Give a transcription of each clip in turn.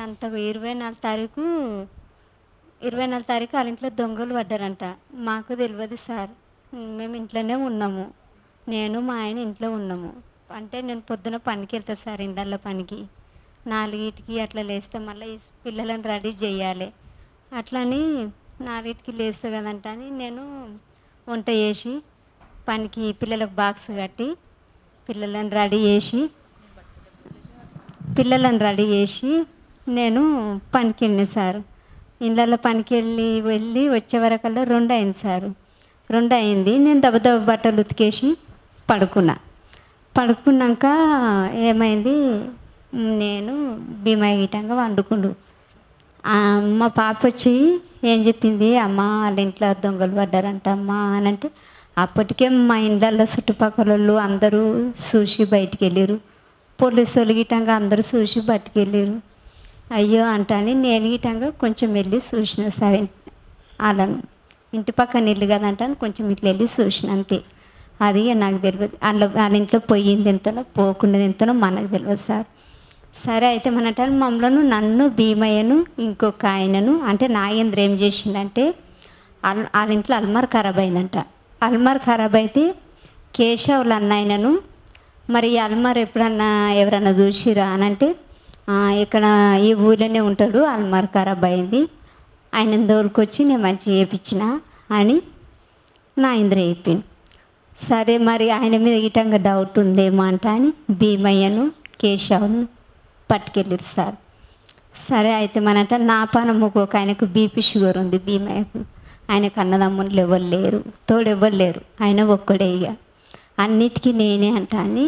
అంతకు 24 తారీఖు 24 తారీఖు వాళ్ళ ఇంట్లో దొంగలు పడ్డారంట. మాకు తెలియదు సార్. మేము ఇంట్లోనే ఉన్నాము. నేను మా ఆయన ఇంట్లో ఉన్నాము. అంటే నేను పొద్దున పనికి వెళ్తా సార్, ఇండల్లో పనికి 4కి అట్లా లేస్తే మళ్ళీ ఈ పిల్లలను రెడీ చేయాలి. అట్లని 4కి లేస్తా కదంట అని నేను వంట చేసి పనికి పిల్లలకు బాక్స్ కట్టి పిల్లలను రెడీ చేసి నేను పనికి వెళ్ళిన సార్. ఇళ్ళల్లో పనికి వెళ్ళి వచ్చే వరకల్లా 2 అయింది సార్. 2 అయింది. నేను దెబ్బ బట్టలు ఉతికేసి పడుకున్నాక ఏమైంది, నేను భీమా గీటంగా వండుకుండు. మా పాప వచ్చి ఏం చెప్పింది, అమ్మ వాళ్ళ ఇంట్లో దొంగలు పడ్డారంట అమ్మ అని అంటే, అప్పటికే మా ఇండ్లలో చుట్టుపక్కల వాళ్ళు అందరూ చూసి బయటికి వెళ్ళారు. పోలీసు వాళ్ళు గిటంగా అందరూ చూసి బయటికి వెళ్ళారు. అయ్యో అంటాని నేను గిటంగా కొంచెం వెళ్ళి చూసిన సరే, వాళ్ళను ఇంటి పక్కన ఇల్లు కదంటాను కొంచెం ఇట్లా వెళ్ళి చూసిన అంతే. అది నాకు తెలియదు. వాళ్ళ ఇంట్లో పోయింది ఎంతనో పోకుండా ఎంతనో మనకు తెలియదు సార్. సరే అయితే మనంటారు మమ్మల్ని నన్ను భీమయ్యను ఇంకొక ఆయనను అంటే నాగేంద్ర ఏం చేసిందంటే వాళ్ళ ఇంట్లో అల్మార్ ఖరాబ్ అయిందంట. అల్మార్ ఖరాబ్ అయితే కేశవులు అన్నాయనను మరి ఈ అల్మార్ ఎప్పుడన్నా ఎవరన్నా చూసిరా అని అంటే, ఇక్కడ ఈ ఊళ్ళోనే ఉంటాడు, అల్మార్ ఖరాబ్ అయింది, ఆయన దోలుకొచ్చి నేను మంచిగా చేయించిన అని నాగేంద్ర చెప్పింది. సరే మరి ఆయన మీద గిటంగా డౌట్ ఉందేమో అంట అని భీమయ్యను కేశవును పట్టుకెళ్ళారు సార్. సరే అయితే మనంట నా పానమ్మకు ఒక ఆయనకు బీపీ షుగర్ ఉంది భీమయ్యకు. ఆయనకు అన్నదమ్ములు ఎవరు లేరు, తోడెవ్వరు లేరు, ఆయన ఒక్కడే. ఇక అన్నిటికీ నేనే అంట అని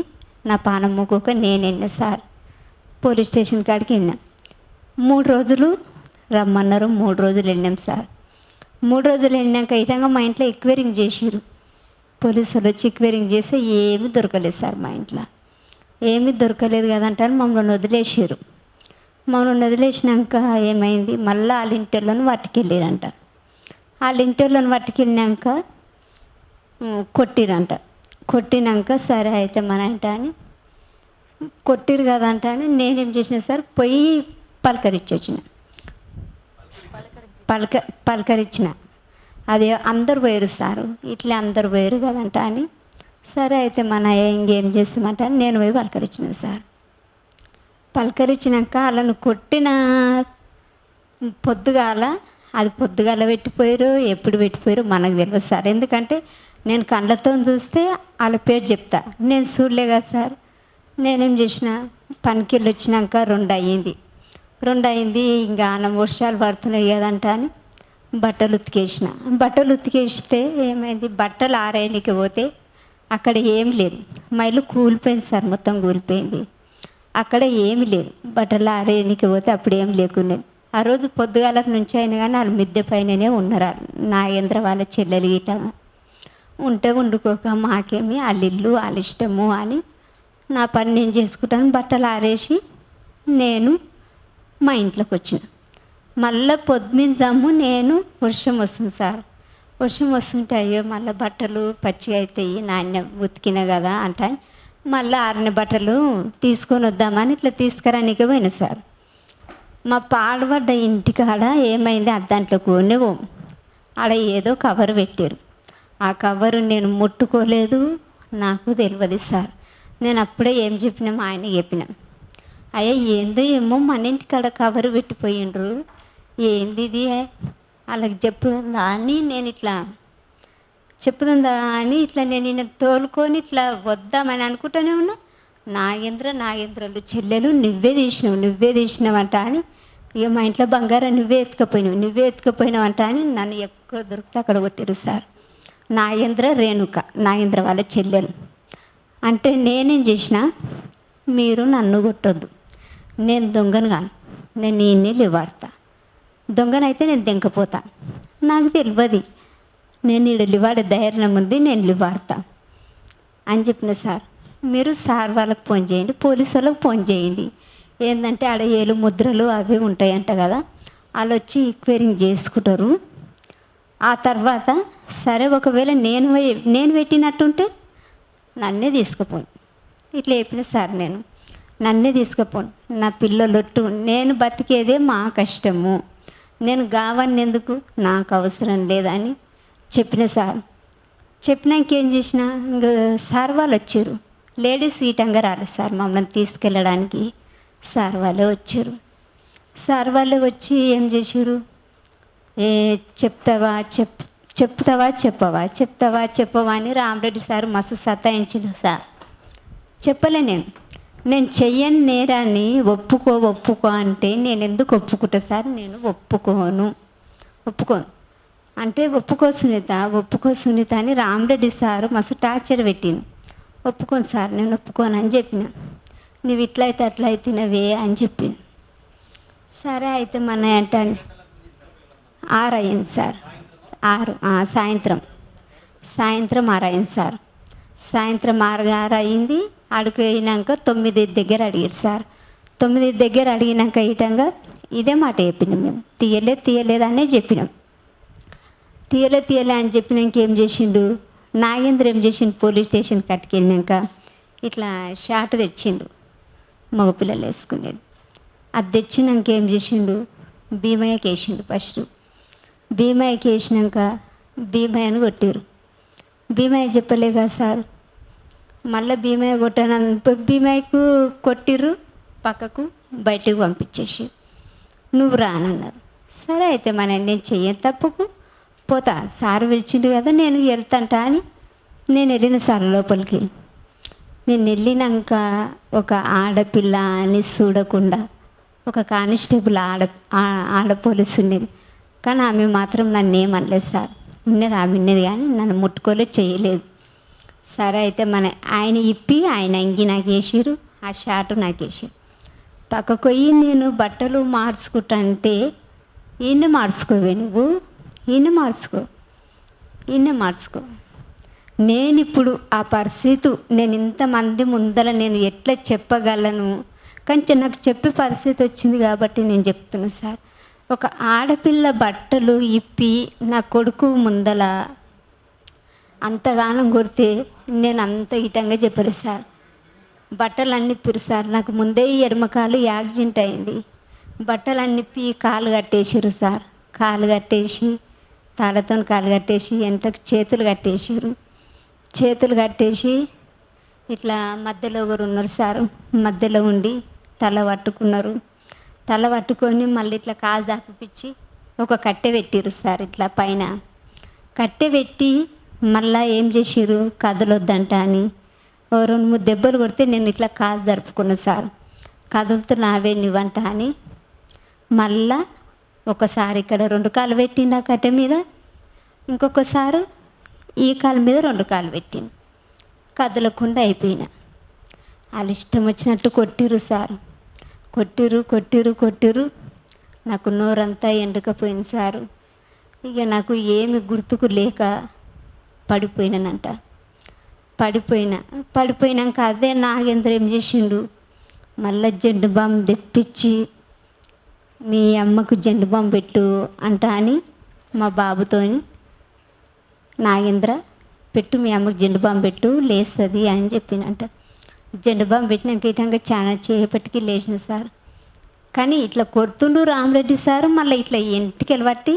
నా పానమ్మకు ఒక నేనే సార్. పోలీస్ స్టేషన్ కాడికి వెళ్ళాం. 3 రోజులు రమ్మన్నారు. 3 రోజులు వెళ్ళాం సార్. 3 రోజులు వెళ్ళినాక ఇటంగా మా ఇంట్లో ఎక్వైరింగ్ చేసిరు. పోలీసులు వచ్చి ఎక్వైరింగ్ చేస్తే ఏమీ దొరకలేదు సార్. మా ఇంట్లో ఏమీ దొరకలేదు కదంటారు మమ్మల్ని వదిలేసారు. మమ్మల్ని వదిలేసినాక ఏమైంది, మళ్ళీ వాళ్ళ ఇంటిళ్ళను పట్టుకెళ్ళారంట. వాళ్ళ ఇంటిళ్ళను పట్టుకెళ్ళినాక కొట్టినాక సరే అయితే మన అంట అని కొట్టిరు కదంట అని నేనేం చేసిన సార్, పోయి పలకరించిన. అది అందరు పోయారు సారు, ఇట్లా అందరు పోయారు కదంట అని సరే అయితే మన ఇంకేం చేస్తామంట నేను పోయి పలకరించిన సార్. పలకరించినాక వాళ్ళను కొట్టిన పొద్దుగాల పెట్టిపోయారు, ఎప్పుడు పెట్టిపోయారు మనకు తెలియదు సార్. ఎందుకంటే నేను కళ్ళతో చూస్తే వాళ్ళ పేరు చెప్తా, నేను చూడలే కదా సార్. నేనేం చేసిన పనికి వెళ్ళి వచ్చినాక 2 అయింది. ఇంకా అన్నం వర్షాలు పడుతున్నాయి కదంట అని బట్టలు ఉతికేస్తే ఏమైంది, బట్టలు ఆరేయడానికి పోతే అక్కడ ఏమి లేదు, మైలు కూలిపోయింది సార్, మొత్తం కూలిపోయింది. అక్కడ ఏమి లేదు, బట్టలు ఆరేయడానికి పోతే అప్పుడు ఏం లేకునేది. ఆ రోజు పొద్దుగాలకు నుంచి అయినా కానీ వాళ్ళు మిద్దె పైననే ఉన్నారు. నాగేంద్ర వాళ్ళ చెల్లెలు గిట ఉంటే వండుకోక మాకేమి వాళ్ళ ఇల్లు వాళ్ళ ఇష్టము అని నా పని నేను చేసుకుంటాను. బట్టలు ఆరేసి నేను మా ఇంట్లోకి వచ్చిన. మళ్ళీ పొద్దుమింజాము నేను వర్షం వస్తుంది సార్. వర్షం వస్తుంటే అయ్యో మళ్ళీ బట్టలు పచ్చిగా అవుతాయి, నాణ్యం ఉతికిన కదా అంటే మళ్ళీ ఆరిన బట్టలు తీసుకొని వద్దామని ఇట్లా తీసుకురానికే పోయినా సార్. మా పాడుపడ్డ ఇంటికాడ ఏమైంది, దాంట్లో కొనేవో ఆడ ఏదో కవర్ పెట్టారు. ఆ కవరు నేను ముట్టుకోలేదు, నాకు తెలియదు సార్. నేను అప్పుడే ఏం చెప్పినా మా ఆయన చెప్పిన, అయ్యా ఏందో ఏమో మన ఇంటికాడ కవర్ పెట్టిపోయిండ్రు, ఏంది ఇది వాళ్ళకి చెప్పుదా అని నేను ఇట్లా నేను తోలుకొని ఇట్లా వద్దామని అనుకుంటూనే ఉన్నా. నాగేంద్రలు చెల్లెలు నువ్వే తీసినావంట అని ఇక మా ఇంట్లో బంగారం నువ్వే ఎత్తుకపోయినావంట అని నన్ను ఎక్కువ దొరికితే అక్కడ కొట్టారు సార్. నాగేంద్ర వాళ్ళ చెల్లెలు అంటే నేనేం చేసిన, మీరు నన్ను కొట్టొద్దు, నేను దొంగను కాను, నేను ఈయన్ని లివాడతా, దొంగనైతే నేను దెంకపోతా, నాకు తెలియదు, నేను ఈడ లివాడే ధైర్యం ఉంది, నేను లివాడతా అని చెప్పిన సార్. మీరు సార్ వాళ్ళకి ఫోన్ చేయండి, పోలీసు వాళ్ళకి ఫోన్ చేయండి, ఏంటంటే ఆడ ఏలు ముద్రలు అవి ఉంటాయంట కదా, వాళ్ళు వచ్చి ఎంక్వైరింగ్ చేసుకుంటారు. ఆ తర్వాత సరే ఒకవేళ నేను పెట్టినట్టుంటే నన్నే తీసుకుపోను ఇట్లా చెప్పిన సార్. నేను నన్నే తీసుకుపోను, నా పిల్లలొట్టు, నేను బతికేదే మా కష్టము, నేను గావన్ని ఎందుకు, నాకు అవసరం లేదని చెప్పిన సార్. చెప్పినాక ఏం చేసిన, ఇంక సార్ వాళ్ళు వచ్చారు. లేడీస్ ఈటంగా రాలేదు సార్ మమ్మల్ని తీసుకెళ్ళడానికి. సార్ వాళ్ళే వచ్చారు. సార్ వాళ్ళే వచ్చి ఏం చేశారు, చెప్తావా చెప్పవా అని రామరెడ్డి సార్ మస్తు సతాయించిండు సార్. చెప్పలే నేను చెయ్యని నేరాన్ని ఒప్పుకో అంటే నేను ఎందుకు ఒప్పుకుంటా సార్, నేను ఒప్పుకోను అంటే ఒప్పుకో సునీత అని రామరెడ్డి సార్ మస్తు టార్చర్ పెట్టింది. ఒప్పుకోను సార్, నేను ఒప్పుకోను అని చెప్పిన. నువ్వు ఇట్లయితే అట్లా అయితేనవే అని చెప్పింది. సరే అయితే మన ఏంటండి 6 అయింది సార్, 6 సాయంత్రం 6 అయింది సార్. సాయంత్రం 6 అయింది. అడుగు అయినాక 9 దగ్గర అడిగారు సార్. 9 దగ్గర అడిగినాక ఇటంగా ఇదే మాట చెప్పినాం మేము, తీయలేదనే చెప్పినాం. తీయలే అని చెప్పినాక ఏం చేసిండు నాగేంద్ర, ఏం చేసిండు పోలీస్ స్టేషన్ కట్టుకెళ్ళినాక ఇట్లా షార్ట్ తెచ్చిండు మగపిల్లలు వేసుకునేది. అది తెచ్చినాక ఏం చేసిండు భీమయ్యకి వేసిండు. ఫస్ట్ భీమయ్యకి వేసినాక భీమయ్యను కొట్టారు. భీమయ్య చెప్పలే కదా సార్, మళ్ళీ భీమయ్య కొట్టాను, భీమయ్యకు కొట్టిర్రు, పక్కకు బయటకు పంపించేసి నువ్వు రానన్నారు. సరే అయితే నేను చెయ్యను తప్పుకు పోతా, సార్ పిలిచిండు కదా నేను వెళ్తాంట అని నేను వెళ్ళిన సార్ లోపలికి. నేను వెళ్ళినాక ఒక ఆడపిల్ల అని చూడకుండా ఒక కానిస్టేబుల్ ఆడ పోలీసు ఉండేది, కానీ ఆమె మాత్రం నన్ను ఏమనలేదు సార్. ఆమె ఉన్నది కానీ నన్ను ముట్టుకోలేదు, చేయలేదు. సరే అయితే ఆయన ఇప్పి ఆయన అంగి నాకు వేసిరు, ఆ షార్ట్ నాకు వేసిరు. పక్కకు పోయి నేను బట్టలు మార్చుకుంటా ఈయన మార్చుకోవే నువ్వు, ఈయన మార్చుకో. నేను ఇప్పుడు ఆ పరిస్థితి నేను ఇంతమంది ముందర నేను ఎట్లా చెప్పగలను, కానీ నాకు చెప్పే పరిస్థితి వచ్చింది కాబట్టి నేను చెప్తున్నా సార్. ఒక ఆడపిల్ల బట్టలు ఇప్పి నా కొడుకు ముందల అంతగానం కొడితే నేను అంత ఇటంగా చెప్పలేదు సార్. బట్టలన్నీ ఇప్పిరు సార్. నాకు ముందే ఎడమకాలు యాక్సిడెంట్ అయింది. బట్టలన్నీ ఇప్పి కాలు కట్టేసారు సార్. కాలు కట్టేసి తాళతో కాలు కట్టేసి ఎంతకు చేతులు కట్టేసి ఇట్లా మధ్యలో ఒకరు ఉన్నారు సార్. మధ్యలో ఉండి తల పట్టుకొని మళ్ళీ ఇట్లా కాలు దాపిపించి ఒక కట్టె పెట్టిరు సార్. ఇట్లా పైన కట్టె పెట్టి మళ్ళీ ఏం చేసిరు, కదలొద్దంట అని 2-3 దెబ్బలు కొడితే నేను ఇట్లా కాలు జరుపుకున్నా సార్. కదులుతున్నావే నువ్వంట అని మళ్ళా ఒకసారి ఇక్కడ 2 కాలు పెట్టిండు ఆ కట్టె మీద, ఇంకొకసారి ఈ కాలు మీద 2 కాలు పెట్టిండు. కదలకుండా అయిపోయినా. వాళ్ళు ఇష్టం వచ్చినట్టు కొట్టిరు సార్. కొట్టిరు. నాకు నోరంతా ఎండకపోయింది సారు. ఇక నాకు ఏమి గుర్తుకు లేక పడిపోయినాక అదే నాగేంద్ర ఏం చేసిండు, మళ్ళీ జెండు బాంబు తెప్పించి మీ అమ్మకు జెండు బాంబు పెట్టు అంట అని మా బాబుతోని, నాగేంద్ర పెట్టు మీ అమ్మకు జెండు బాంబు పెట్టు లేస్తుంది అని చెప్పినంట. జెండు బాంబు పెట్టినాక ఇటంగా చాలా చేపటికి లేచిన సార్. కానీ ఇట్లా కొడుతుండు రామరెడ్డి సారు, మళ్ళీ ఇట్లా ఇంటికి వెళ్ళబట్టి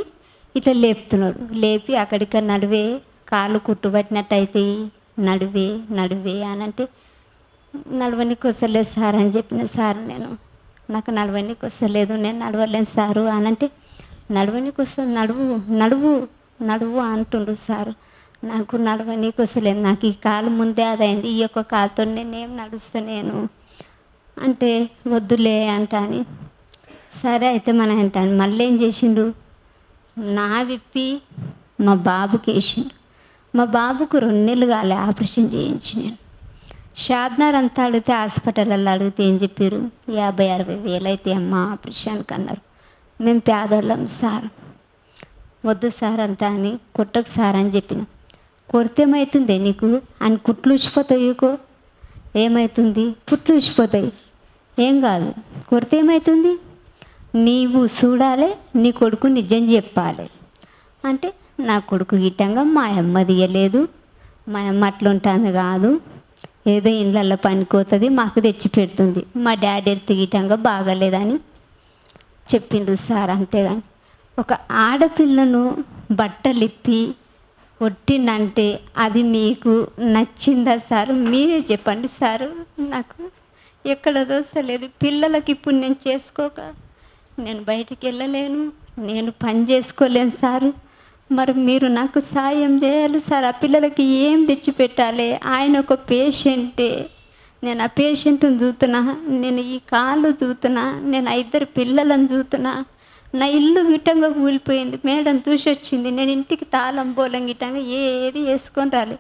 ఇట్లా లేపుతున్నాడు. లేపి అక్కడికి నడువే, కాళ్ళు కుట్టుబట్టినట్టు అవుతాయి, నడువే అని అంటే నడవనికి వస్తలేదు సార్ అని చెప్పిన సార్. నాకు నడవనికి వస్తలేదు, నేను నడవలేను సారు అని అంటే నడవనికి వస్తుంది, నడువు అంటుండు సారు. నాకు నడవనికి వస్తలేదు, నాకు ఈ కాలు ముందే అదైంది, ఈ యొక్క కాలుతో నేనేం నడుస్తాను అంటే వద్దులే అంట అని. సరే అయితే అంటాను. మళ్ళీ ఏం చేసిండు, నా విప్పి మా బాబుకి వేసిండు. మా బాబుకు 2 నెలలు కాలే ఆపరేషన్ చేయించి నేను. షాద్నగర్ అంతా అడిగితే హాస్పిటల్లో అడిగితే ఏం చెప్పారు, 50-60 వేలు అయితే అమ్మ ఆపరేషన్కి అన్నారు. మేము పేదోళ్ళం సార్, వద్దు సార్ అంట అని కొట్టకు సార్ అని చెప్పిన. కొడితే ఏమవుతుంది నీకు అని, కుట్లు ఊసిపోతాయి, ఏమవుతుంది, కుట్లు ఊసిపోతాయి, ఏం కాదు. కొడితే ఏమవుతుంది, నీవు చూడాలి, నీ కొడుకు నిజం చెప్పాలి అంటే నా కొడుకు గిట్టంగా మా అమ్మ తీయలేదు, మా అమ్మ అట్లుంటామె కాదు, ఏదో ఇళ్ళల్లో పనికోతుంది, మాకు తెచ్చి పెడుతుంది. మా డాడీ ఎత్తిగిటంగా బాగాలేదని చెప్పిండు సార్. అంతేగాని ఒక ఆడపిల్లను బట్టలు ఇప్పి కొట్టిందంటే అది మీకు నచ్చిందా సార్? మీరే చెప్పండి సారు. నాకు ఎక్కడ దోస్తలేదు. పిల్లలకి ఇప్పుడు నేను చేసుకోక నేను బయటికి వెళ్ళలేను, నేను పని చేసుకోలేను సారు. మరి మీరు నాకు సాయం చేయాలి సార్. ఆ పిల్లలకి ఏం తెచ్చిపెట్టాలి? ఆయన ఒక పేషెంటే, నేను ఆ పేషెంట్ని చూస్తున్నా, నేను ఈ కాళ్ళు చూస్తున్నా, నేను 2 పిల్లలను చూస్తున్నా. నా ఇల్లు గిట్టంగా కూలిపోయింది, మేడం చూసి వచ్చింది. నేను ఇంటికి తాళం బోలం గిట్టంగా ఏది వేసుకొని రాలి.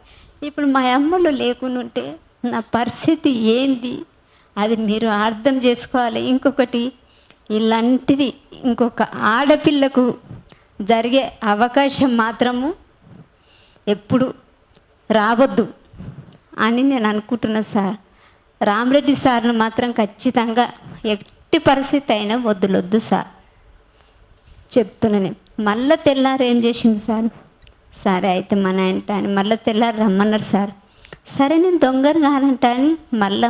ఇప్పుడు మా అమ్మలు లేకుండా ఉంటే నా పరిస్థితి ఏంది? అది మీరు అర్థం చేసుకోవాలి. ఇంకొకటి, ఇలాంటిది ఇంకొక ఆడపిల్లకు జరిగే అవకాశం మాత్రము ఎప్పుడు రావద్దు అని నేను అనుకుంటున్నా సార్. రామరెడ్డి సార్ను మాత్రం ఖచ్చితంగా ఎట్టి పరిస్థితి అయినా వద్దు సార్ చెప్తున్నాను. మళ్ళీ తెల్లారు ఏం చేసింది సార్? సరే అయితే మన ఇంట అని మళ్ళీ తెల్లారు రమ్మన్నారు సార్. సరే నేను దొంగను కానంట అని మళ్ళీ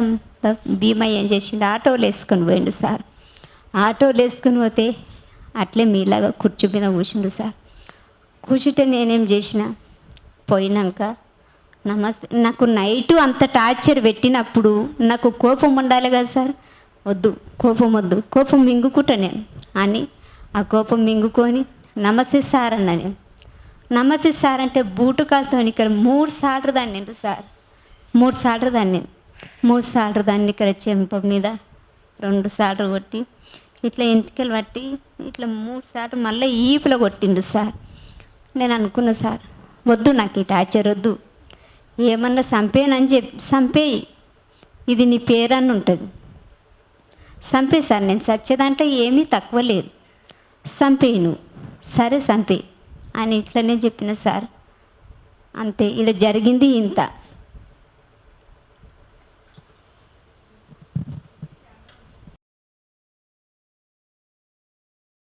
భీమా ఏం చేసిండు? ఆటోలు వేసుకొని పోయిండు సార్. ఆటోలు వేసుకొని పోతే అట్లే మీలాగా కుర్చీ మీద కూర్చుండు సార్. కూర్చుంటే నేనేం చేసిన, పోయినాక నమస్తే, నాకు నైటు అంత టార్చర్ పెట్టినప్పుడు నాకు కోపం ఉండాలి కదా సార్. వద్దు, కోపం వద్దు, కోపం మింగుకుంటా నేను అని ఆ కోపం మింగుకొని నమస్తే సార్ అన్నా నేను. నమస్తే సార్ అంటే బూటు కాలుతో ఇక్కడ 3 సార్లు దాన్ని సార్, 3 సార్లు దాన్ని 3 సార్లు దాన్ని ఇక్కడ చెంప మీద 2 సార్లు కొట్టి ఇట్లా ఎంటికలు పట్టి ఇట్లా 3 సార్లు మళ్ళీ ఈపులో కొట్టిండు సార్. నేను అనుకున్నా సార్, వద్దు నాకు ఈ టార్చర్ వద్దు, ఏమన్నా చంపేనని చెప్పి చంపేయి, ఇది నీ పేరని ఉంటుంది, చంపే సార్, నేను చచ్చేదాంట్లో ఏమీ తక్కువ లేదు, చంపేయి నువ్వు, సరే చంపేయి అని ఇట్లనే చెప్పిన సార్. అంతే, ఇలా జరిగింది ఇంత.